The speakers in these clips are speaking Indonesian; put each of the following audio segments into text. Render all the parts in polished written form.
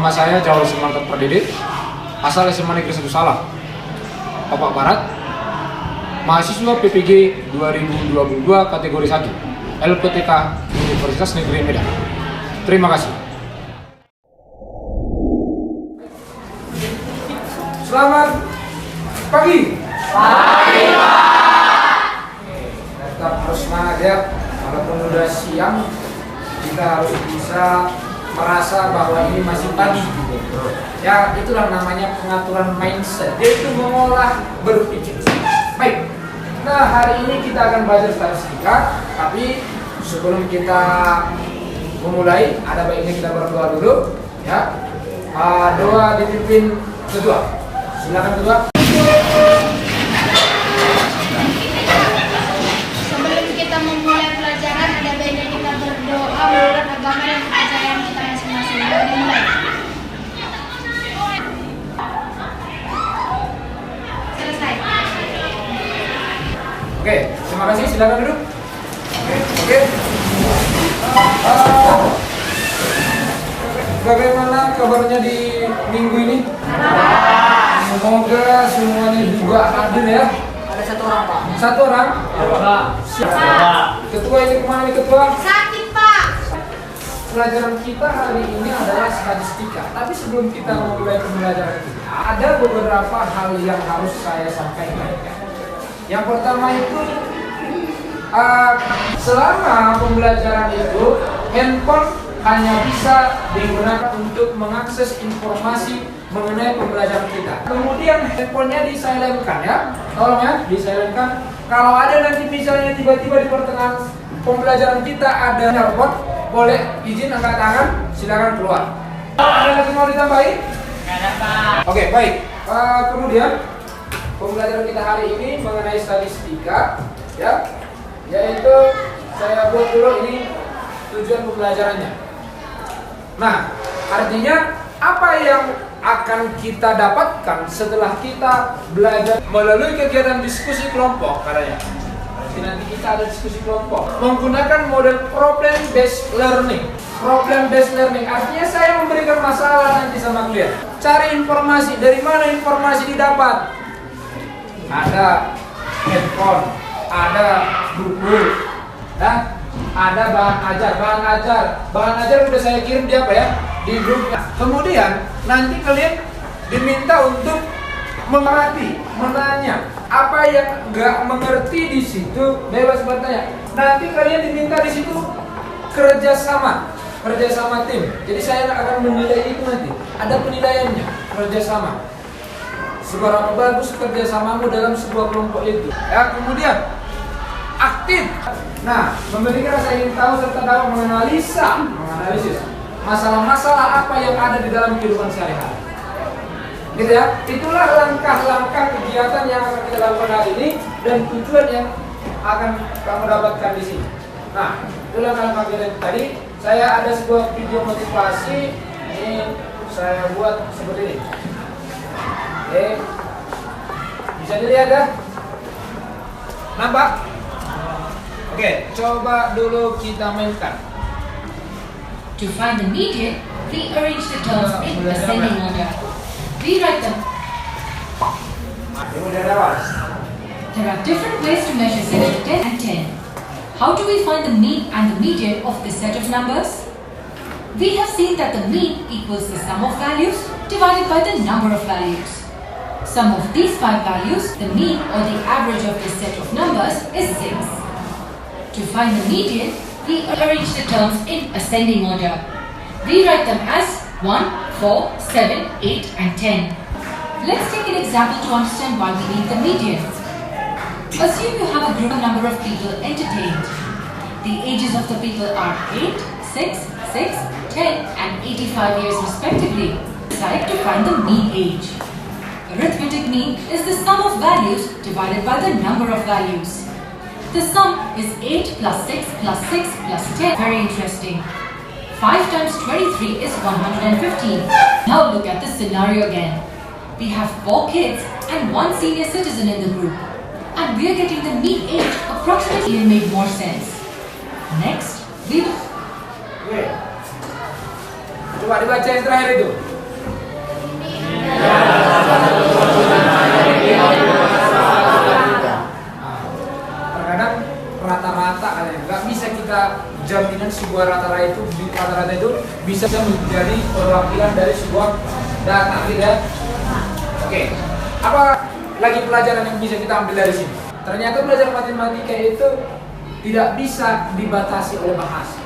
Nama saya Jawa Semangat Perdidik, asal SMA Negeri 1 Salah, Papak Barat, mahasiswa PPG 2022 kategori 1, LPTK Universitas Negeri Medan. Terima kasih. Selamat pagi. Pagi, Pak. Tetap harus semangat ya. Walaupun udah siang, kita harus bisa merasa bahwa ini masih pagi. Ya, itulah namanya pengaturan mindset, yaitu mengolah berpikir. Baik. Nah, hari ini kita akan belajar statistika, tapi sebelum kita memulai, ada baiknya kita berdoa dulu, ya. Doa dipimpin ketua. Silakan ketua. Sebelum kita memulai pelajaran, ada baiknya kita berdoa menurut agama dan kepercayaan kita masing-masing. Mari mulai. Selesai. Oke, terima kasih. Silakan duduk. Oke. Bagaimana kabarnya di minggu ini? Semoga semuanya juga hadir ya. Ada satu orang, Pak. Satu orang? Siapa? Ketua ini kemana nih ketua? Sakit, Pak. Pelajaran kita hari ini adalah statistika. Tapi sebelum kita memulai pembelajaran kita, ada beberapa hal yang harus saya sampaikan. Yang pertama itu, selama pembelajaran itu, handphone hanya bisa digunakan untuk mengakses informasi mengenai pembelajaran kita. Kemudian handphonenya di-silentkan ya, tolong ya, di-silentkan. Kalau ada nanti misalnya tiba-tiba di pertengahan pembelajaran kita ada telepon, boleh izin angkat tangan, silakan keluar. Ada lagi mau ditambahin? Nggak ada, Pak. Oke, baik. Kemudian pembelajaran kita hari ini mengenai statistika, ya, yaitu saya buat dulu ini tujuan pembelajarannya. Nah, artinya apa yang akan kita dapatkan setelah kita belajar melalui kegiatan diskusi kelompok katanya. Nanti kita ada diskusi kelompok menggunakan model problem based learning. Problem based learning artinya saya memberikan masalah nanti sama kalian. Cari informasi, dari mana informasi didapat? Ada handphone, ada buku, dan ada bahan ajar udah saya kirim di apa ya, di grup. Kemudian nanti kalian diminta untuk menanya apa yang nggak mengerti di situ, bebas bertanya. Nanti kalian diminta di situ kerjasama tim. Jadi saya akan menilai itu nanti. Ada penilaiannya, kerjasama. Seberapa bagus kerjasamamu dalam sebuah kelompok itu. Ya, kemudian aktif. Nah, memiliki rasa ingin tahu serta dapat menganalisis masalah-masalah apa yang ada di dalam kehidupan sehari-hari. Gitu ya. Itulah langkah-langkah kegiatan yang akan kita lakukan hari ini dan tujuan yang akan kamu dapatkan di sini. Nah, itulah langkah kegiatan tadi. Saya ada sebuah video motivasi, ini saya buat seperti ini. Oke. Bisa dilihat ya? Nampak? Oke, coba dulu kita mainkan. To find the median, we arrange the terms in ascending order. We write them. There are different ways to measure set of 10 and 10. How do we find the mean and the median of this set of numbers? We have seen that the mean equals the sum of values divided by the number of values. Sum of these 5 values, the mean or the average of this set of numbers is 6. To find the median, we arrange the terms in ascending order. We write them as 1, 4, 7, 8 and 10. Let's take an example to understand why we need the median. Assume you have a group number of people entertained. The ages of the people are 8, 6, 6, 10 and 85 years respectively. Decide to find the mean age. Arithmetic mean is the sum of values divided by the number of values. The sum is 8 plus 6 plus 6 plus 10. Very interesting. 5 times 23 is 115. Now look at the scenario again. We have 4 kids and 1 senior citizen in the group. And we are getting the mean age approximately. It made more sense. Next, we will... Coba dibaca yang terakhir itu. Terkadang rata-rata kalian nggak bisa kita jaminan sebuah rata-rata itu bisa menjadi perwakilan dari sebuah data, gitu ya. Oke, apa lagi pelajaran yang bisa kita ambil dari sini? Ternyata belajar matematika itu tidak bisa dibatasi oleh bahasa.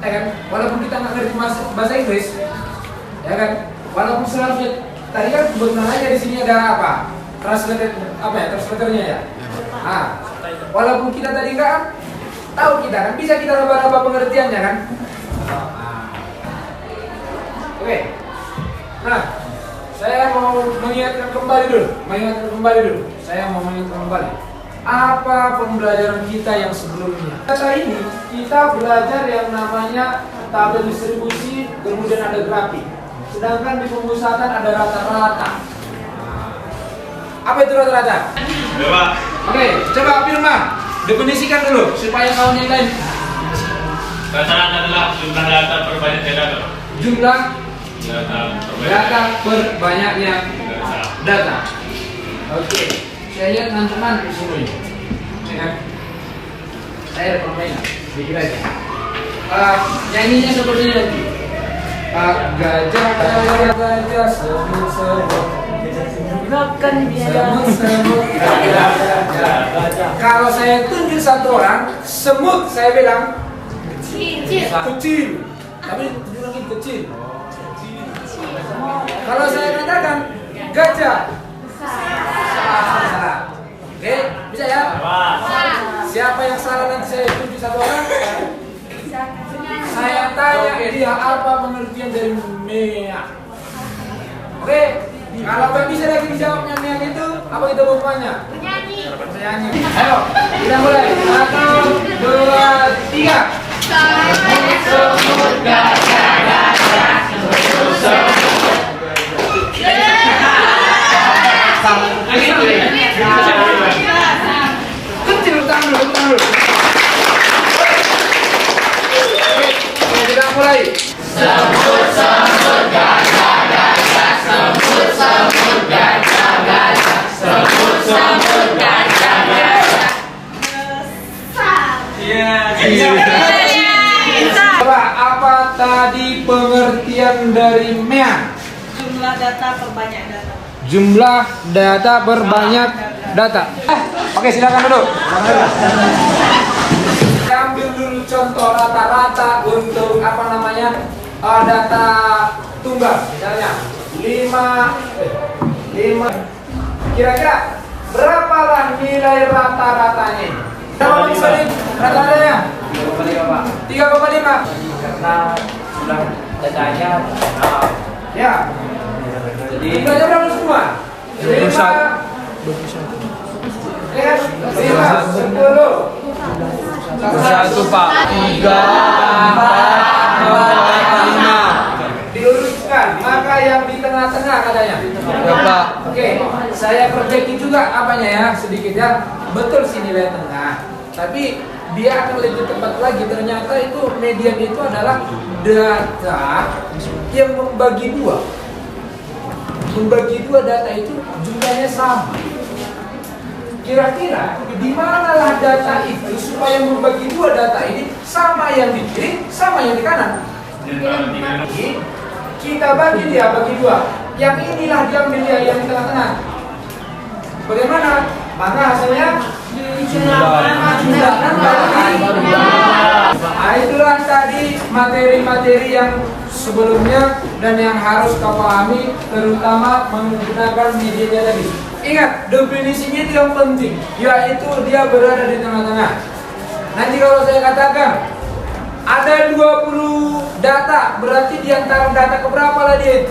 Ya kan? Walaupun kita nggak ngerti bahasa Inggris, ya kan? Walaupun seharusnya tadi kan kebetulan aja di sini ada apa? Translatornya ya. Ah, walaupun kita tadi nggak tahu kita kan bisa kita raba-raba pengertiannya kan? Oke. Nah, saya mau mengingatkan kembali dulu. Saya mau mengingatkan kembali. Apa pembelajaran kita yang sebelumnya? Kali ini kita belajar yang namanya tabel distribusi, kemudian ada grafik. Sedangkan di pemusatan ada rata-rata. Apa itu rata-rata? Oke, coba Firma definisikan dulu supaya kawan yang lain. Rata-rata adalah jumlah data perbanyak data. Jumlah data perbanyaknya data. Oke, saya lihat teman-teman di sini. Saya ada permainan, sedikit aja. Nyanyinya seperti ini nanti. Gajah semut kalau saya tunjuk satu orang semut, saya bilang kecil. Tapi tunjuk lagi kecil. Kalau saya katakan gajah salah. Oke, bisa ya? Siapa yang salah nanti saya tunjuk satu orang. Saya tanya dia apa pengertian dari mea. Oke, kalau nggak bisa lagi dijawabnya mea itu, apa kita bukanya? Bernyanyi. Ayo, kita mulai. 1, 2, 3. Semut gajah. Kecil tangan dulu. Kita mulai. Semut gajah. Semut gajah. Semut gajah. Coba apa tadi pengertian dari mea? Jumlah data perbanyak data. Jumlah data berbanyak data. Oke, silakan duduk. Kita ambil dulu contoh rata-rata untuk apa namanya data tunggal. Misalnya 5. Kira-kira berapalah nilai rata-ratanya? Berapa nilai rata-ratanya? 3,5. Karena jumlah datanya Ya. jadi Jumlahnya berapa semua? 5, 10. 1 Pak. 3, 4, 5. Diluruskan, maka yang di tengah-tengah katanya. Ya Pak. Oke, saya perbaiki juga apanya ya, sedikit ya. Betul sih nilai tengah. Tapi dia akan lebih tepat lagi. Ternyata itu median itu adalah data yang membagi dua. Membagi dua data itu jumlahnya sama. Kira-kira di manalah data itu supaya membagi dua data ini sama yang di kiri, sama yang di kanan. Kita bagi dua. Yang inilah diambil dia yang di tengah-tengah. Bagaimana? Maka hasilnya jumlah. Nah, itulah tadi materi-materi yang sebelumnya dan yang harus kau pahami, terutama menggunakan medianya tadi. Ingat, definisinya itu yang penting, yaitu dia berada di tengah-tengah. Nanti kalau saya katakan ada 20 data, berarti di antara data keberapa lah dia itu?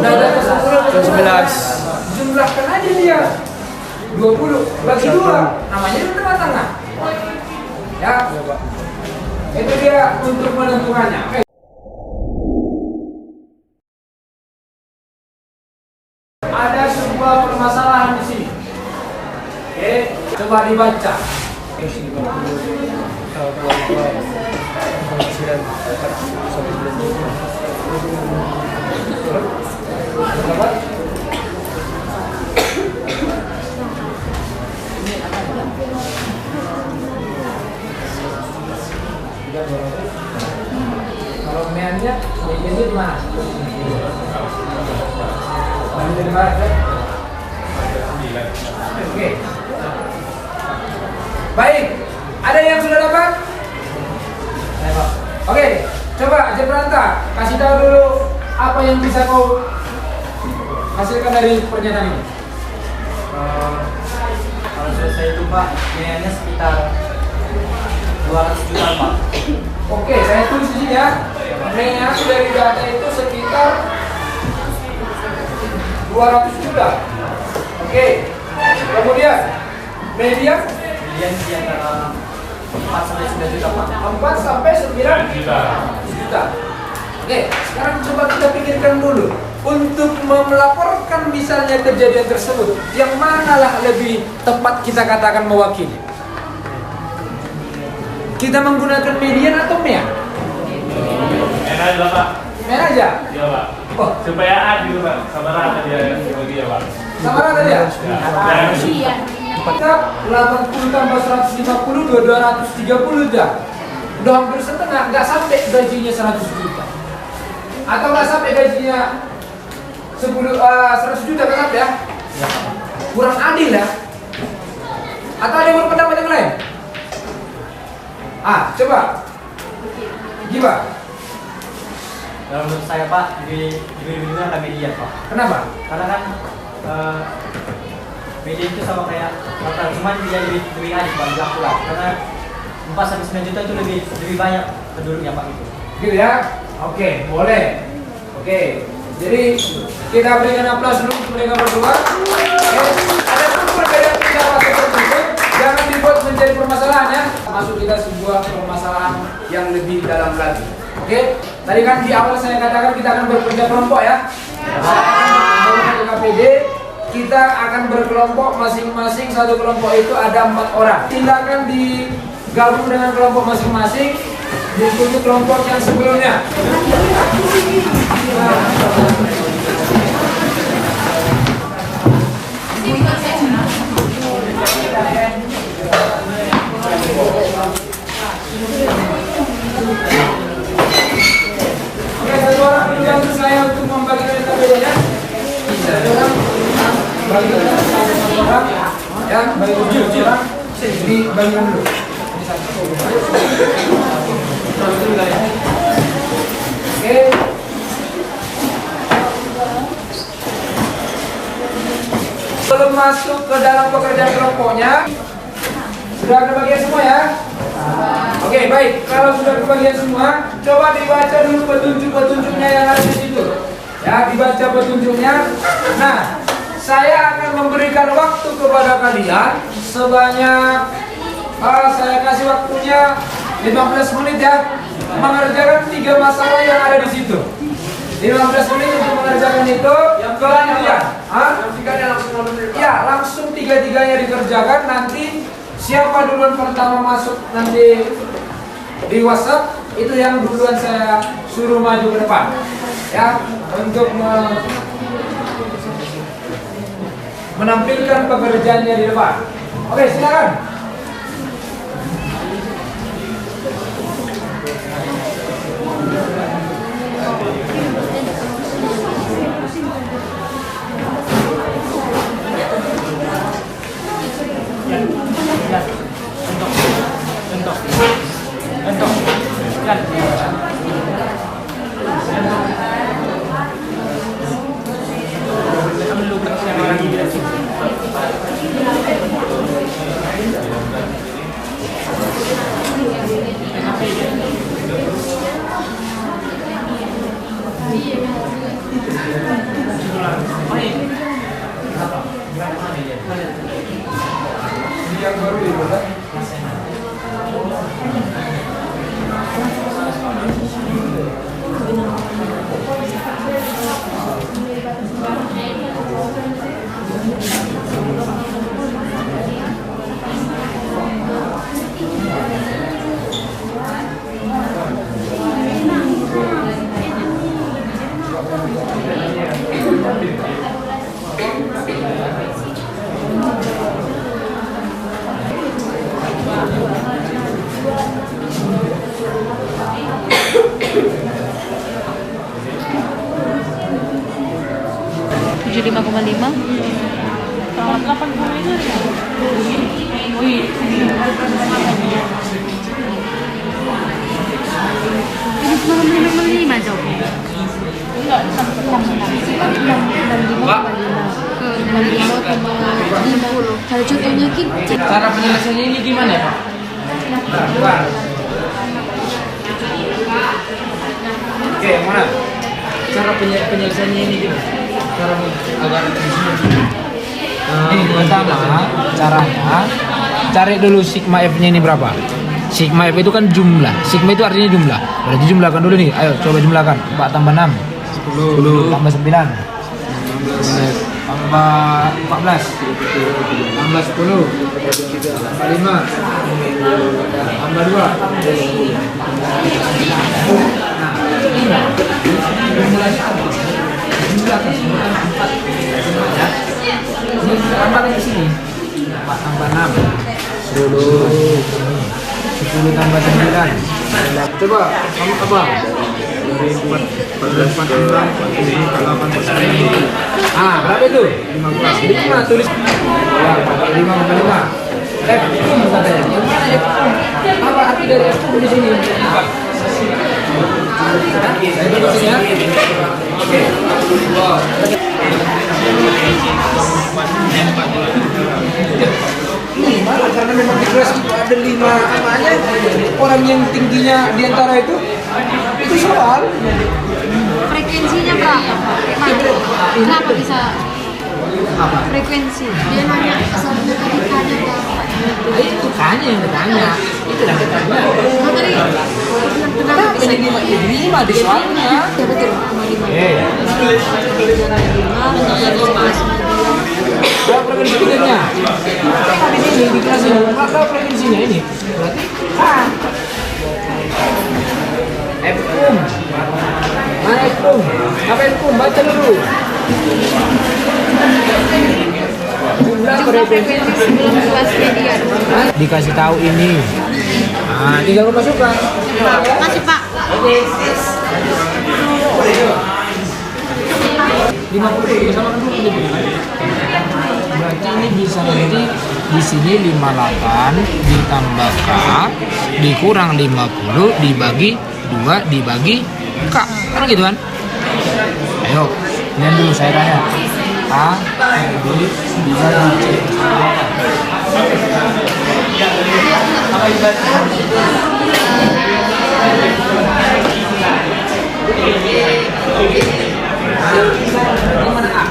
Data ke-11. Jumlahkan aja dia 20 bagi 2, namanya di tengah-tengah. Ya, itu dia untuk menentukannya. Oke. Ada sebuah permasalahan di sini. Oke, coba dibaca. Dapat? Kalau mediannya di mana? Di mana? Oke. Baik. Ada yang sudah dapat? Oke. Coba Aceh Peranta, kasih tahu dulu apa yang bisa kau hasilkan dari pernyataan ini. Kalau selesai itu Pak, biayanya sekitar 200 juta Pak. Oke, saya tulis di sini ya. Nilainya dari data itu sekitar 200 juta. Oke. Kemudian median Di antara 4 sampai 9 juta Pak. 4 sampai 9 Juta. juta. Oke, sekarang coba kita pikirkan dulu. Untuk melaporkan misalnya kejadian tersebut, yang manalah lebih tepat kita katakan mewakili? Kita menggunakan median atau MEA? Enak juga Pak. MEA aja? Iya Pak. Oh, Supaya adil Pak, sama rata dia bagi ya Pak. sama rata ya? Iya. Kita 80 tambah 150 230 dah. Udah hampir setengah, nggak sampai gajinya 100 juta. Atau nggak sampai gajinya 100 juta, nggak sampai ya? Kurang adil ya? Atau ada yang berpendapat yang lain? Coba gimana? Kalau menurut saya Pak, lebih menggunakan media Pak. Kenapa? Karena kan media itu sama kayak rata, cuman dia lebih adil Pak, lebih akurat. Karena 4 sampai 9 juta itu lebih banyak penduduknya Pak itu. Gitu ya? Oke, boleh. Oke, jadi kita berikan aplaus dulu untuk mereka berdua. Ada pun perbedaan pendapat seperti itu, jangan dibuat menjadi permasalahan ya. Masuk kita sebuah permasalahan yang lebih dalam lagi. Oke, tadi kan di awal saya katakan kita akan bekerja kelompok ya. Di KPD kita akan berkelompok, masing-masing satu kelompok itu ada 4 orang. Silakan digabung dengan kelompok masing-masing, diikuti kelompok yang sebelumnya. Oke, satu orang bantu saya untuk membagikan KPD-nya. Satu orang bagikan satu orang, ya, bagi satu orang. Jadi bagikan dulu. Ini satu. Oke. Belum masuk ke dalam pekerjaan kelompoknya, sudah kebagian semua ya? Oke, baik. Kalau sudah kebagian semua, coba dibaca dulu petunjuk-petunjuknya yang ada di situ. Ya, dibaca petunjuknya. Nah, saya akan memberikan waktu kepada kalian sebanyak, saya kasih waktunya 15 menit ya, mengerjakan 3 masalah yang ada di situ. 15 menit untuk mengerjakan itu. Kemudian, ya, langsung 3-3-nya dikerjakan. Nanti siapa duluan pertama masuk nanti di WhatsApp, itu yang duluan saya suruh maju ke depan, ya, untuk menampilkan pekerjaannya di depan. Oke, silakan. Yang baru dibuat. 5,5. Sama 80 ini. Wih. Ini cuma 5,5 jauh. Enggak, 65,5. Kalau contohnya kita. Cara penyelesaiannya ini gimana ya, Pak? Oke, yang mana? Cara penyelesaiannya ini gimana? Cara agar pertama caranya cari dulu sigma F-nya ini berapa? Sigma F itu kan jumlah. Sigma itu artinya jumlah. Berarti jumlahkan dulu nih. Ayo coba jumlahkan. 4 tambah 6 10 tambah 9 tambah 14 tambah 10 tambah 5 tambah 2. Nah, jumlahkan 4 ya. Ini tambahkan di sini. 4 tambah 6 10 tambah 9. Coba kamu apa? Berapa itu? 15. Jadi cuma tulis 5,5. F katanya. Yang mana F? Apa arti dari F di sini? Saya tulis ya. Oke. Karena memang di kelas itu ada 5 namanya orang yang tingginya di antara itu soal Frekuensinya berapa? Kenapa bisa apa? frekuensi? Dia nanya asal tanya berapa. Itu tanya yang ditanya. Itu yang ditanya. Oh, tadi Kenapa ini 5 di soalnya? Ya betul. 5,5. Berapa frekuensinya? Kan di sini di kelas ini. Berapa frekuensinya ini? Berarti F-kum. Mana F-kum? Apa F-kum? Baca dulu. Jumlah frekuensi sebelum kelas median. dikasih tahu ini. Nah, tinggal masukkan. Masih Pak. 50 sama kan dulu. Berarti ini bisa nanti di sini 58 ditambah K dikurang 50 dibagi 2 dibagi K. Kan gitu kan? Ayo, lihat dulu saya tanya. A dibagi C. Apa ibaratnya? Mana A?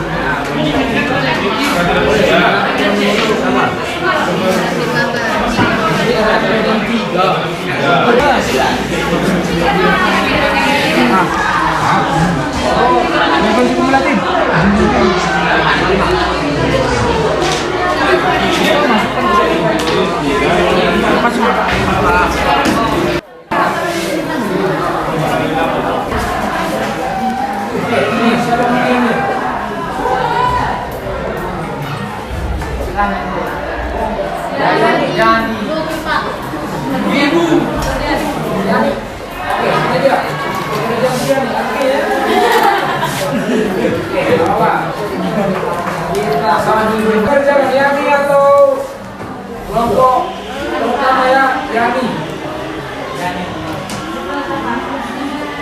Kerja Yani atau kelompok pertama ya Yani.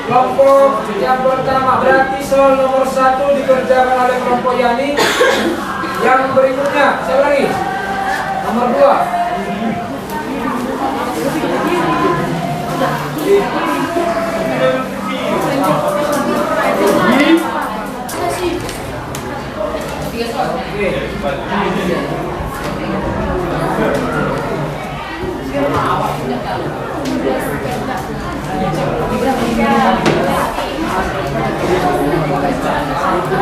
Kelompok yang pertama berarti soal nomor 1 dikerjakan oleh kelompok Yani. Yang berikutnya saya ulangi nomor 2.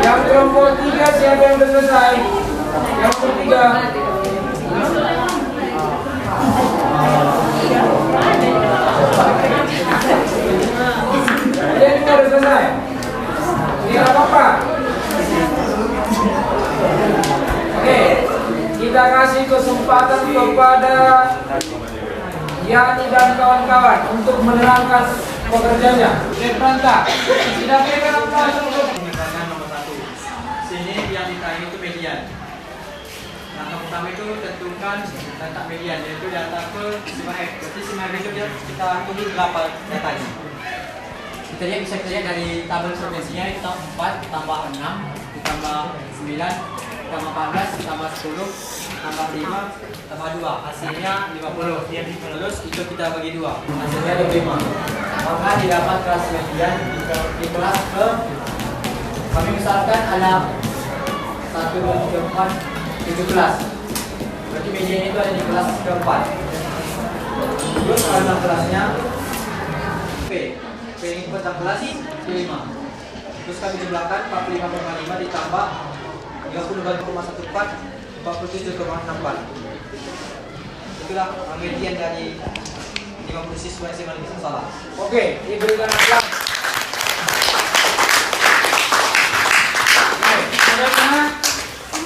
Yang kelompok 3 siapa yang sudah selesai? Yang ketiga. Kalian ini sudah selesai? Tidak apa-apa. Oke, kita kasih kesempatan kepada Yani dan kawan-kawan untuk menerangkan pekerjaannya. Pranta, tidak pegang apa? Nomor 1. Sini yang ditanya itu median. Langkah pertama itu tentukan letak median, yaitu data ke sigma F. Berarti sigma F itu kita tunggu berapa datanya. Bisa kita lihat dari tabel frekuensinya, itu 4 tambah 6 ditambah 9 tambah 14 tambah 10 tambah 5 tambah 2, hasilnya 50. Terus itu kita bagi 2, hasilnya 25. Maka didapat kelas median di kelas ke, kami misalkan ada 1, 2, 3, 4, 7 kelas. Berarti median itu ada di kelas keempat. Terus kalau kelasnya P ini per kelas 5. Terus kami jumlahkan 45,5 ditambah 32,14 47,64. Itulah median dari 50 siswa SMA Negeri Salah. Oke, diberikan aplaus.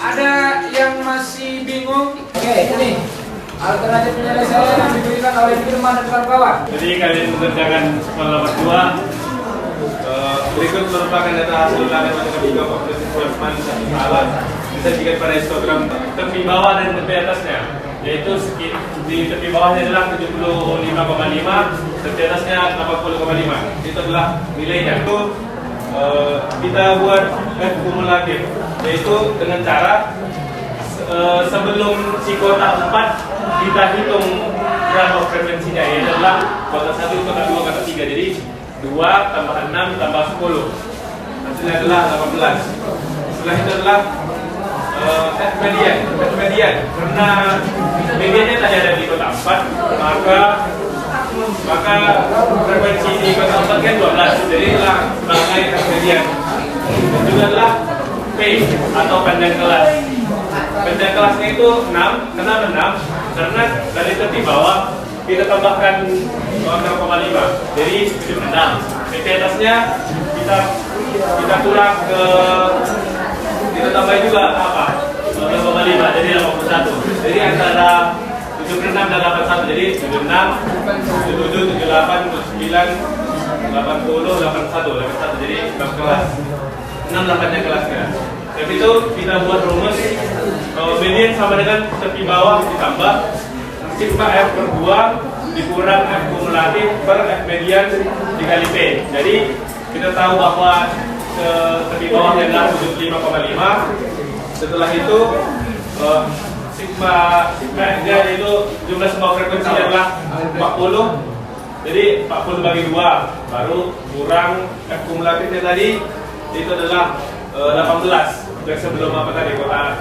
Ada yang masih bingung? Oke, ini alternatif penyelesaian yang diberikan oleh Firman dan kawan-kawan. Jadi kalian mengerjakan soal nomor 2. Berikut merupakan data hasil ulangan matematika populasi Boltzmann satu alat. Bisa dilihat pada histogram tepi bawah dan tepi atasnya. Yaitu di tepi bawahnya adalah 75,5, tepi atasnya 80,5. Itu adalah nilainya. Itu kita buat F kumulatif, yaitu dengan cara sebelum si kotak 4 kita hitung berapa frekuensinya, yaitu adalah kotak 1, kotak 2, kotak 3. Jadi 2 tambah 6 tambah 10, hasilnya adalah 18. Setelah itu adalah F median. Karena mediannya tadi ada di kotak 4, maka frekuensi di kotak 4 kan 12. Jadi itulah sebagai F median. Dan juga adalah P atau panjang kelas. Panjang kelasnya itu 6. Kenapa 6? Karena dari tepi bawah kita tambahkan 0,5, jadi 76. Tepi atasnya kita kurang ke, kita tambah juga apa? 0,5, jadi 81. Jadi antara 76 dan 81, jadi 76, 77, 78, 79, 80, 81, jadi 6 kelas. 6 8-nya kelasnya. Tapi itu kita buat rumus median sama dengan tepi bawah ditambah sigma F per 2 dikurang F kumulatif per F median dikali P. Jadi kita tahu bahwa tepi bawahnya adalah 75,5. Setelah itu sigma nya itu jumlah semua frekuensi adalah 40. Jadi 40 bagi 2 baru kurang F kumulatifnya tadi, itu adalah 18. Yang sebelum apa tadi kota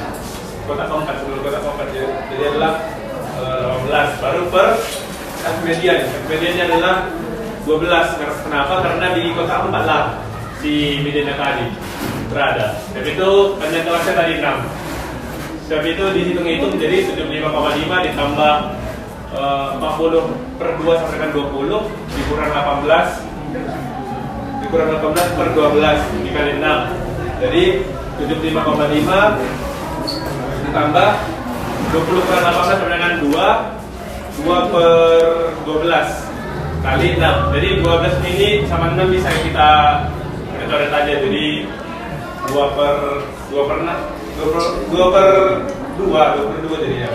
keempat, sebelum kota keempat, jadi adalah 18 baru per F median. F mediannya adalah 12. Kenapa? Karena di kota 4 lah si mediannya tadi berada. Tapi itu panjang kelasnya tadi 6. Sebab itu dihitung-hitung jadi 75,5 ditambah 40 per 2 sampai dengan 20 dikurang 18 per 12 dikali 6. Jadi 75,5 ditambah 20 per 18 sama dengan 2 per 12 kali 6. Jadi 12 ini sama 6 bisa kita coret aja. Jadi 2 per 2 jadi ya.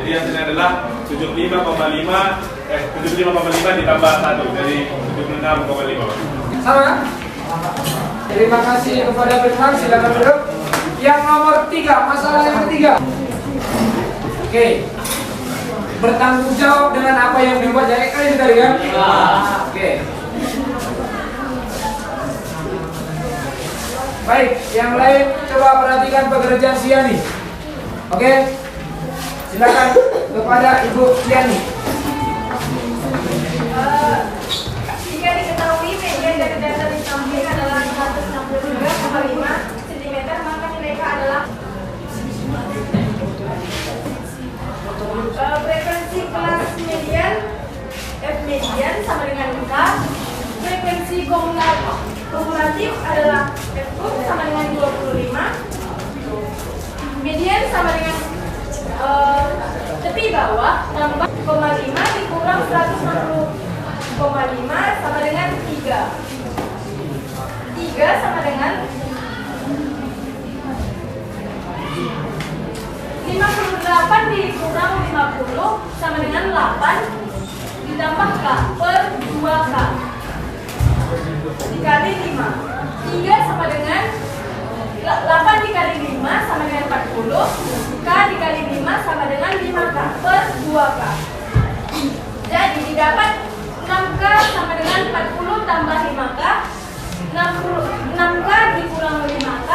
Jadi hasilnya adalah 75,5 ditambah 1, jadi 76,5. Sama? Terima kasih kepada Firman, silakan duduk. Yang nomor 3, masalah yang ketiga. Oke. Bertanggung jawab dengan apa yang dibuat dari kalian tadi kan? Oke. Baik, yang lain coba perhatikan pekerjaan Siani. Oke. Silakan kepada Ibu Siani. Jika diketahui median dari data ditampilkan adalah 163,5 cm, maka nilai K adalah frekuensi kelas median F median sama dengan K. Frekuensi kumulatif adalah F sama dengan 25. Median sama dengan tepi bawah tambah 0,5 dikurang 160,5 sama dengan 3 sama dengan 58 dikurang 50 sama dengan 8 ditambah K per 2K dikali 5. 3 sama dengan 8 dikali 5 sama dengan 40. K dikali 5 sama dengan 5K per 2K. Jadi didapat 6K sama dengan 40 tambah 5K. 6K dikurang 5K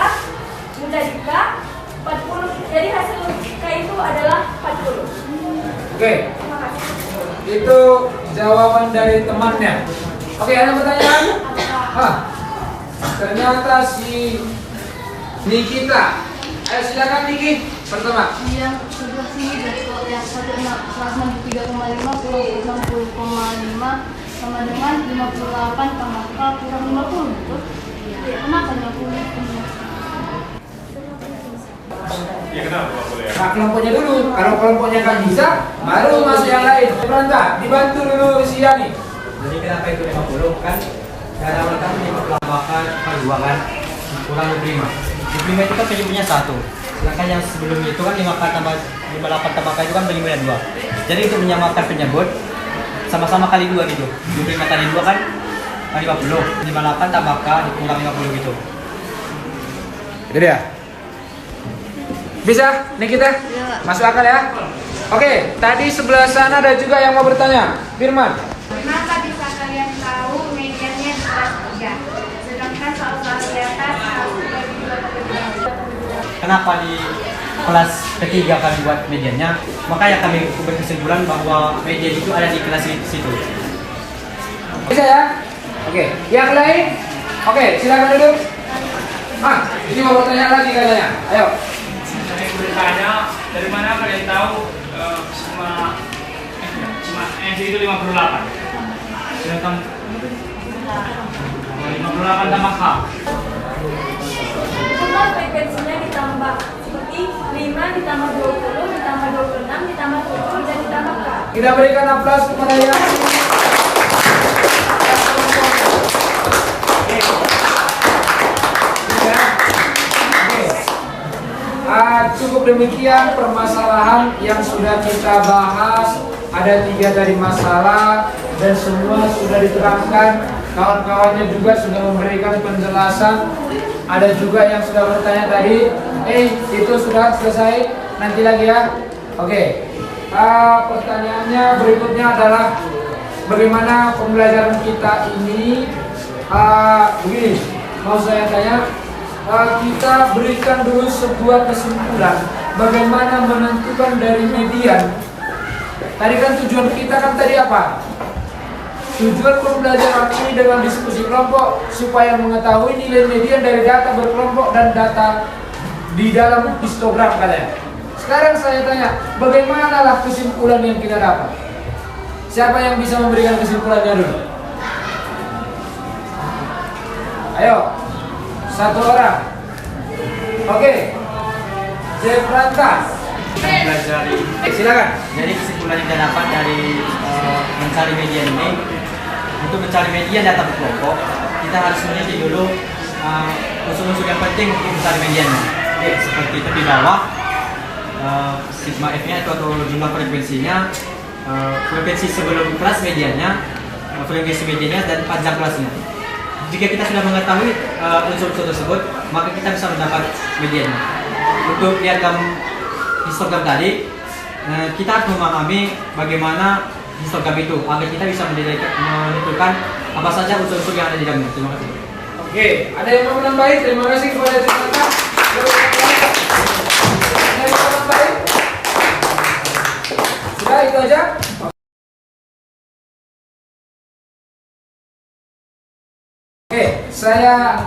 menjadi K 40. Jadi hasil K itu adalah 40. Oke. Terima kasih. Itu jawaban dari temannya. Oke, ada pertanyaan? Ternyata si Nikita. Ayo silakan Niki. Pertama. Yang sebelah sini yang 163,5 kurang 60,5 sama dengan 58 tambah K kurang 50, betul? Kenapa 50? Ya kenapa Pak boleh? Nah, kelompoknya dulu. Kalau kelompoknya nggak bisa, baru masuk yang lain. Beranta, dibantu dulu si Yani. Jadi kenapa itu 50 kan? Cara pertama 50 tambahkan per 2 kan kurang 25. 25 itu kan penyebutnya 1. Sedangkan yang sebelum itu kan 5K tambah 58 tambah K itu kan penyebutnya 2. Jadi untuk menyamakan penyebut sama-sama kali 2 gitu. 25 kali 2 kan 50. 58 tambah K dikurang 50 gitu. Itu dia. Bisa, Nikita? Masuk akal ya? Oke, tadi sebelah sana ada juga yang mau bertanya. Firman. Kenapa bisa kalian tahu mediannya di kelas 3? Sedangkan soal-soal di atas harus dibagi 2/3. Kenapa di kelas ketiga kami buat mediannya? Makanya kami berkesimpulan bahwa median itu ada di kelas situ. Bisa ya? Oke, yang lain? Oke, silakan duduk. Ini mau bertanya lagi katanya. Ayo. Saya bertanya, dari mana kalian tahu cuma NC itu 58? Sedangkan 58 tambah K. Semua frekuensinya ditambah seperti 5 ditambah 20 ditambah 26 ditambah 7 dan ditambah K. Kita berikan aplaus kepada yang cukup demikian permasalahan yang sudah kita bahas. Ada 3 dari masalah dan semua sudah diterangkan. Kawan-kawannya juga sudah memberikan penjelasan. Ada juga yang sudah bertanya tadi. Itu sudah selesai. Nanti lagi ya. Oke. Pertanyaannya berikutnya adalah bagaimana pembelajaran kita ini. Begini, mau saya tanya. Kita berikan dulu sebuah kesimpulan bagaimana menentukan dari median. Tadi kan tujuan kita kan tadi apa? Tujuan pembelajaran ini dengan diskusi kelompok supaya mengetahui nilai median dari data berkelompok dan data di dalam histogram kalian. Sekarang saya tanya, bagaimanalah kesimpulan yang kita dapat? Siapa yang bisa memberikan kesimpulannya dulu? Ayo. 1 orang. Oke. Jepranta. Pelajari. Silakan. Jadi kesimpulan yang kita dapat dari mencari median ini, untuk mencari median data berkelompok, kita harus meneliti dulu unsur-unsur yang penting untuk mencari mediannya. Seperti itu di bawah, sigma F-nya itu atau jumlah frekuensinya, frekuensi sebelum kelas mediannya, frekuensi mediannya dan panjang kelasnya. Jika kita sudah mengetahui unsur-unsur tersebut, maka kita bisa mendapat mediannya. Untuk diagram histogram tadi, kita harus memahami bagaimana histogram itu agar kita bisa menentukan apa saja unsur-unsur yang ada di dalamnya. Terima kasih. Oke, ada yang mau menambahi? Terima kasih kepada Jepranta. Ada yang mau menambahi? Sudah itu aja. Oke, saya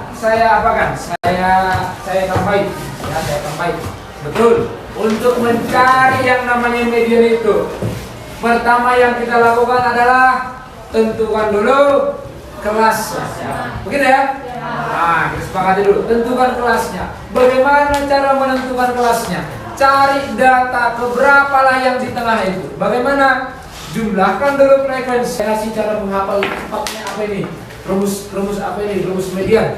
apakan? Saya tambahin. Ya, saya tambahin. Betul. Untuk mencari yang namanya median itu, pertama yang kita lakukan adalah tentukan dulu kelasnya. Begitu ya? Nah, kita sepakati dulu. Tentukan kelasnya. Bagaimana cara menentukan kelasnya? Cari data keberapalah yang di tengah itu. Bagaimana? Jumlahkan dulu frekuensi. Saya kasih cara menghafal tempatnya apa ini? Rumus apa ini? Rumus median.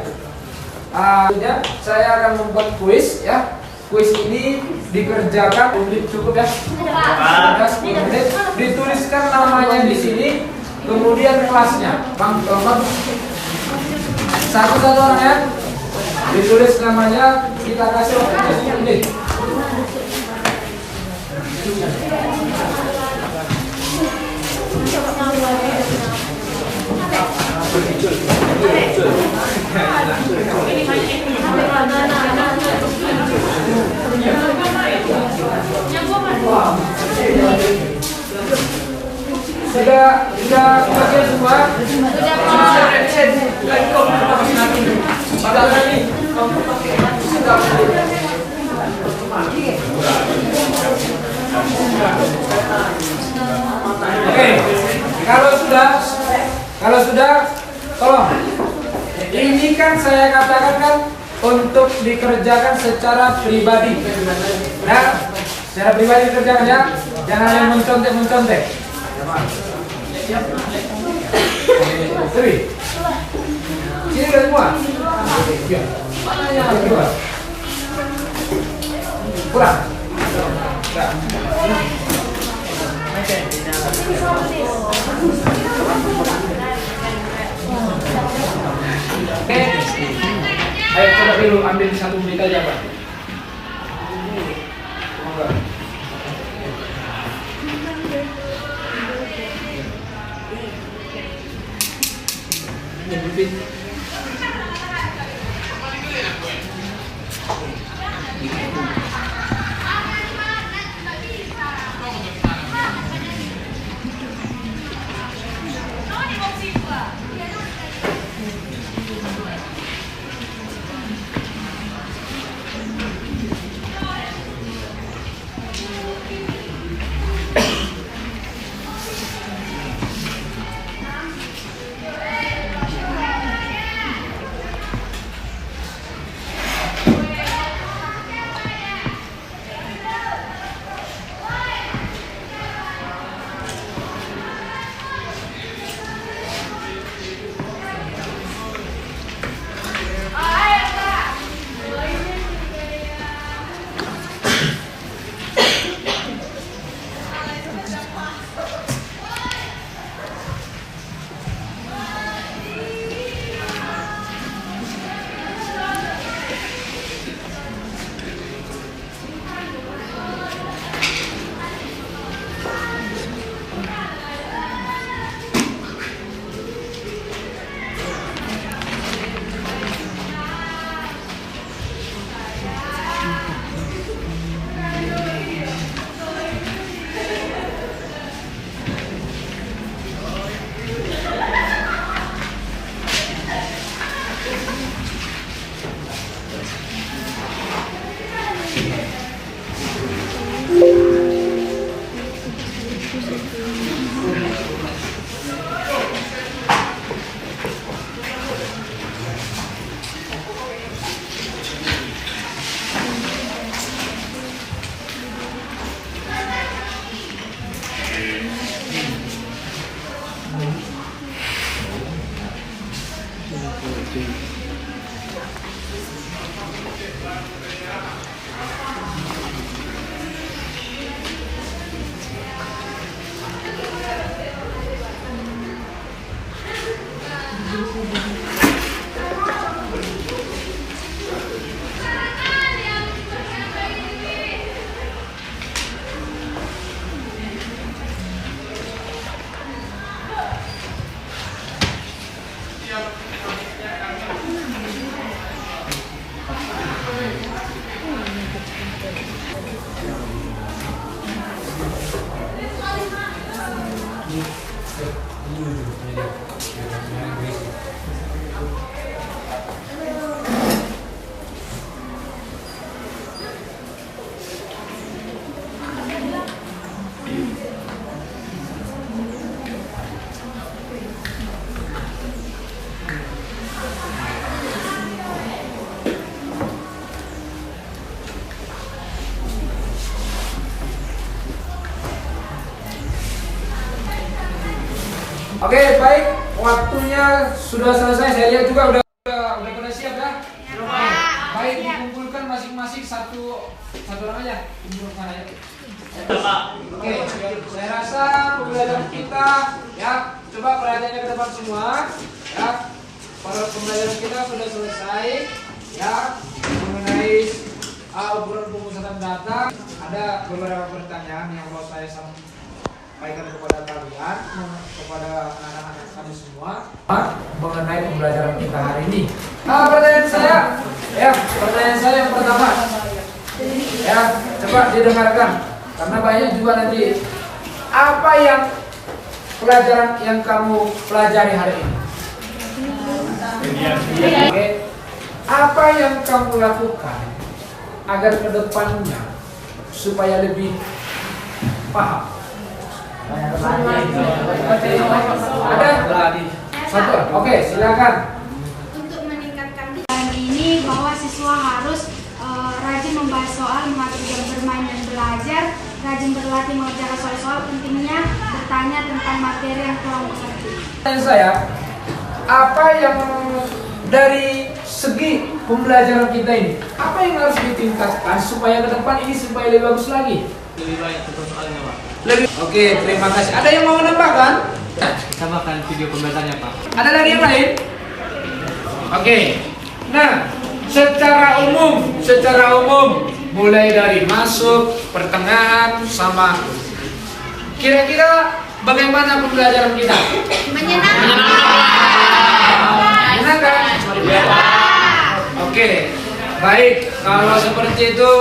Saya akan membuat kuis ya. Kuis ini dikerjakan, cukup ya. Ada 10 menit, dituliskan namanya di sini, kemudian kelasnya. Bang, tolong satu-satu orang ya, ditulis namanya, kita kasih waktu 10 menit. Sudah pakai semua? Oke, kalau sudah, tolong. Ini kan saya katakan kan untuk dikerjakan secara pribadi. Nah, secara pribadi dikerjakan ya, jangan yang mencontek. Sini udah semua. Mana yang kedua? Kurang. Oke. Ayo coba dulu ambil 1 menit aja, Pak. Oke, baik. Waktunya sudah selesai. Saya lihat juga udah pada siap ya. Baik, dikumpulkan masing-masing satu Satu orang aja. Untuk mana ya? Pak. Oke, saya rasa pembelajaran kita ya, coba perhatiannya ke depan semua ya. Para pembelajaran kita sudah selesai ya mengenai ukuran pemusatan data. Ada beberapa pertanyaan yang mau saya sampaikan kepada kalian, kepada anak-anak kami semua mengenai pembelajaran kita hari ini. Pertanyaan saya yang pertama ya, coba didengarkan karena banyak juga nanti. Apa yang pelajaran yang kamu pelajari hari ini? Oke. Apa yang kamu lakukan agar kedepannya supaya lebih paham? Ada? Satu. Oke, silakan. Untuk meningkatkan hari ini bahwa siswa harus rajin membahas soal, mengatur jam bermain dan belajar, rajin berlatih mengerjakan soal-soal, pentingnya bertanya tentang materi yang kurang mengerti. Dan saya, apa yang dari segi pembelajaran kita ini, apa yang harus ditingkatkan supaya ke depan ini supaya lebih bagus lagi? Lebih banyak contoh soalnya, Pak. Oke, terima kasih. Ada yang mau menambahkan? Kita makan video pembelajarannya, Pak. Ada dari yang lain? Oke. Nah, secara umum mulai dari masuk, pertengahan sama kira-kira bagaimana pembelajaran kita? Menyenangkan. Oke. Baik, kalau seperti itu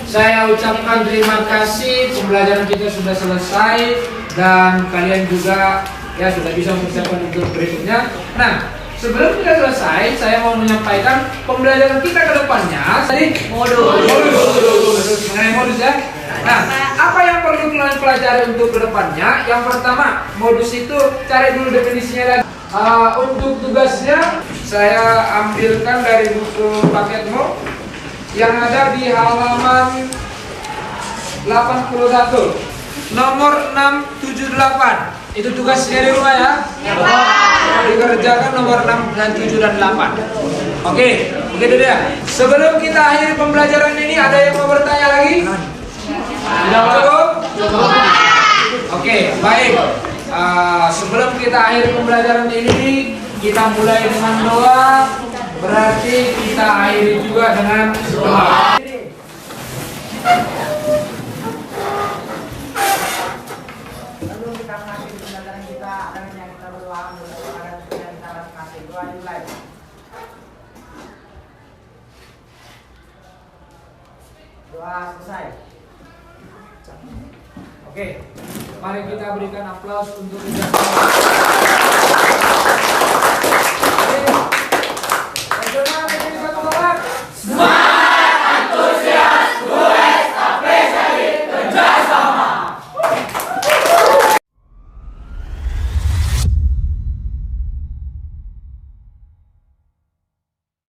saya ucapkan terima kasih, pembelajaran kita sudah selesai dan kalian juga ya sudah bisa mempersiapkan untuk berikutnya. Nah, sebelum kita selesai, saya mau menyampaikan pembelajaran kita ke depannya. Tadi modus mengenai modus ya. Nah, apa yang perlu kalian pelajari untuk ke depannya? Yang pertama, modus itu cari dulu definisinya lagi. Untuk tugasnya saya ambilkan dari buku paketmu yang ada di halaman 81 nomor 678. Itu tugasnya di rumah ya. Dikerjakan nomor 6 dan 7 dan 8. Oke, begitu dia. Sebelum kita akhiri pembelajaran ini, ada yang mau bertanya lagi? Sudah cukup? Oke, baik. Sebelum kita akhiri pembelajaran ini, kita mulai dengan doa. Berarti kita akhiri juga dengan doa. Sebelum kita mengakhiri pembelajaran kita, adanya kita berdoa kepada yang kita kasih. Doa dimulai. Doa selesai. Oke, mari kita berikan aplaus untuk kita.